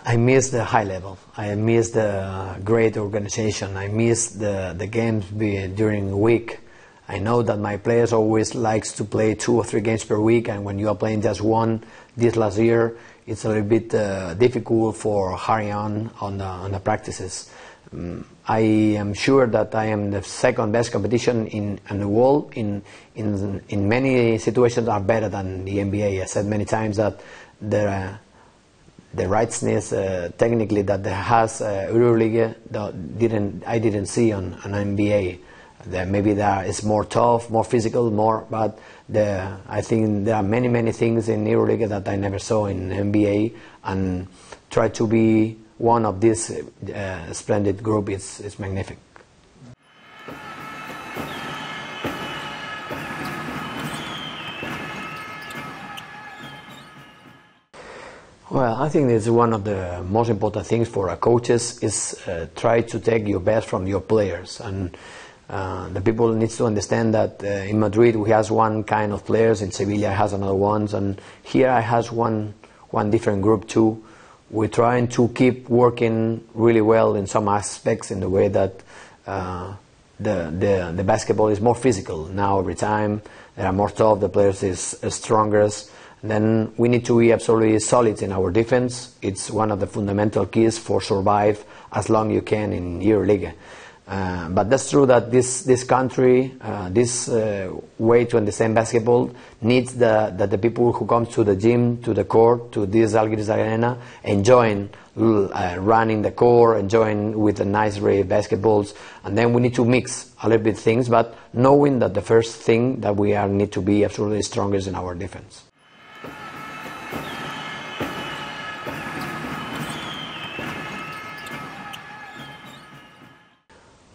I miss the high level. I miss the great organization. I miss the games during the week. I know that my players always likes to play 2 or 3 games per week, and when you are playing just one, this last year, it's a little bit difficult for hurrying on the practices. I am sure that I am the second best competition in the world. In many situations are better than the NBA. I said many times that the rightness technically that has Euroleague I didn't see on NBA. Maybe there is more tough, more physical, but I think there are many things in Euroleague that I never saw in NBA, and try to be one of this splendid group is magnificent. Well, I think it's one of the most important things for our coaches is try to take your best from your players, and the people need to understand that in Madrid we have one kind of players, in Sevilla has another ones, and here I has one different group too. We're trying to keep working really well in some aspects, in the way that the basketball is more physical now. Every time they are more tough, the players is stronger. Then we need to be absolutely solid in our defense. It's one of the fundamental keys for survive as long you can in Euroleague. But that's true that this country, this way to understand basketball needs that the people who come to the gym, to the court, to this Žalgiris arena, enjoying running the court, enjoying with the nice ray basketballs, and then we need to mix a little bit things, but knowing that the first thing that we need to be absolutely strongest in our defense.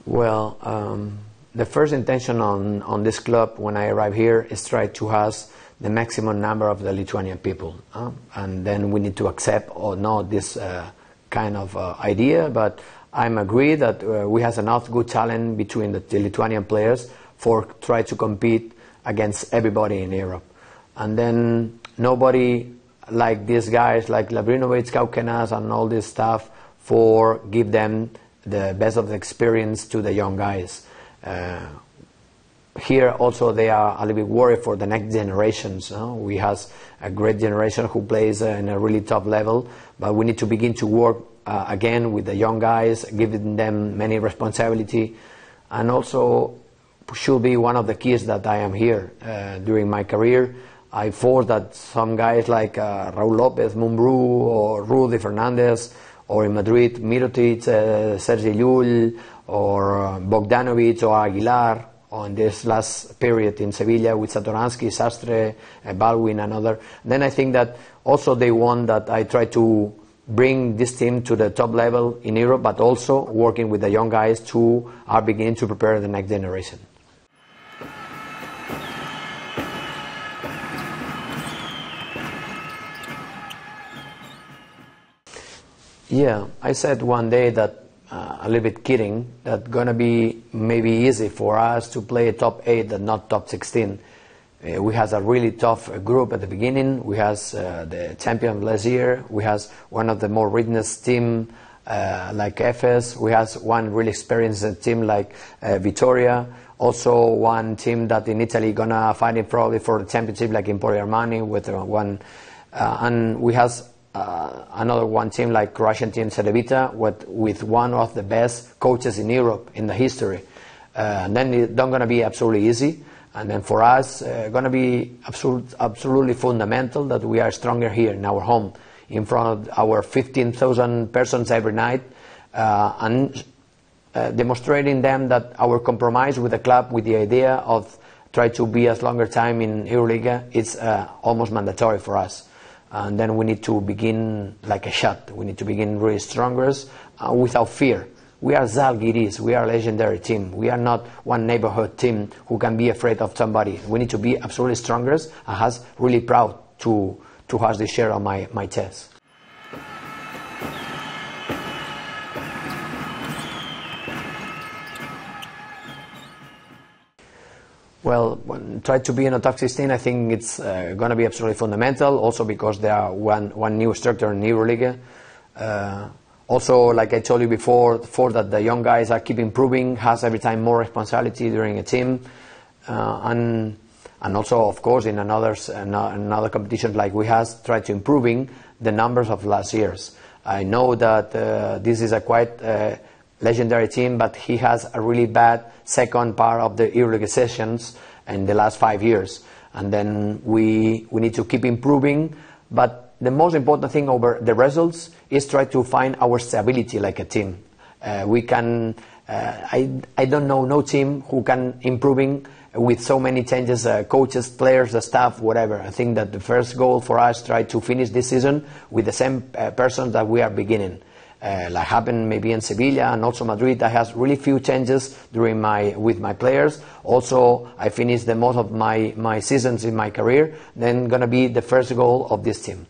Well, the first intention on this club when I arrived here is try to have the maximum number of the Lithuanian people, and then we need to accept or not this kind of idea, but I'm agree that we have enough good talent between the Lithuanian players for try to compete against everybody in Europe, and then nobody like these guys like Žalgiris Kaunas and all this stuff for give them the best of the experience to the young guys. Here also they are a little bit worried for the next generations. We have a great generation who plays in a really top level, but we need to begin to work again with the young guys, giving them many responsibility, and also should be one of the keys that I am here. During my career, I forced that some guys like Raúl López, Mumbrú, or Rudy Fernandez, or in Madrid, Mirotic, Sergi Llull, or Bogdanovic, or Aguilar, or in this last period in Sevilla with Satoransky, Sastre, Baldwin, and other. Then I think that also they want that I try to bring this team to the top level in Europe, but also working with the young guys who are beginning to prepare the next generation. Yeah, I said one day that, a little bit kidding, that gonna be maybe easy for us to play a top 8 and not top 16. We had a really tough group at the beginning. We had the champion last year. We had one of the more richest team like Efes. We had one really experienced team like Vitoria. Also one team that in Italy gonna fight it probably for the championship like Emporio Armani with one, and we have another one team like Croatian team Cedevita with one of the best coaches in Europe in the history. And then it's not going to be absolutely easy. And then for us, going to be absolutely fundamental that we are stronger here in our home, in front of our 15,000 persons every night, and demonstrating them that our compromise with the club, with the idea of try to be as longer time in Euroleague, is almost mandatory for us. And then we need to begin like a shot. We need to begin really stronger without fear. We are Žalgiris. We are a legendary team. We are not one neighborhood team who can be afraid of somebody. We need to be absolutely stronger. I was really proud to have this share on my chest. Well, try to be in a top 16. I think it's going to be absolutely fundamental. Also because there are one new structure in Euroleague. Also, like I told you before, that the young guys are keep improving, has every time more responsibility during a team, and also, of course, in another competition like we have, try to improving the numbers of last year's. I know that this is a quite legendary team, but he has a really bad second part of the Euroleague sessions in the last 5 years, and then we need to keep improving. But the most important thing over the results is try to find our stability like a team. We can. I don't know no team who can improving with so many changes, coaches, players, the staff, whatever. I think that the first goal for us try to finish this season with the same person that we are beginning. Like happened maybe in Sevilla and also Madrid. I have really few changes with my players. Also, I finished the most of my seasons in my career. Then gonna be the first goal of this team.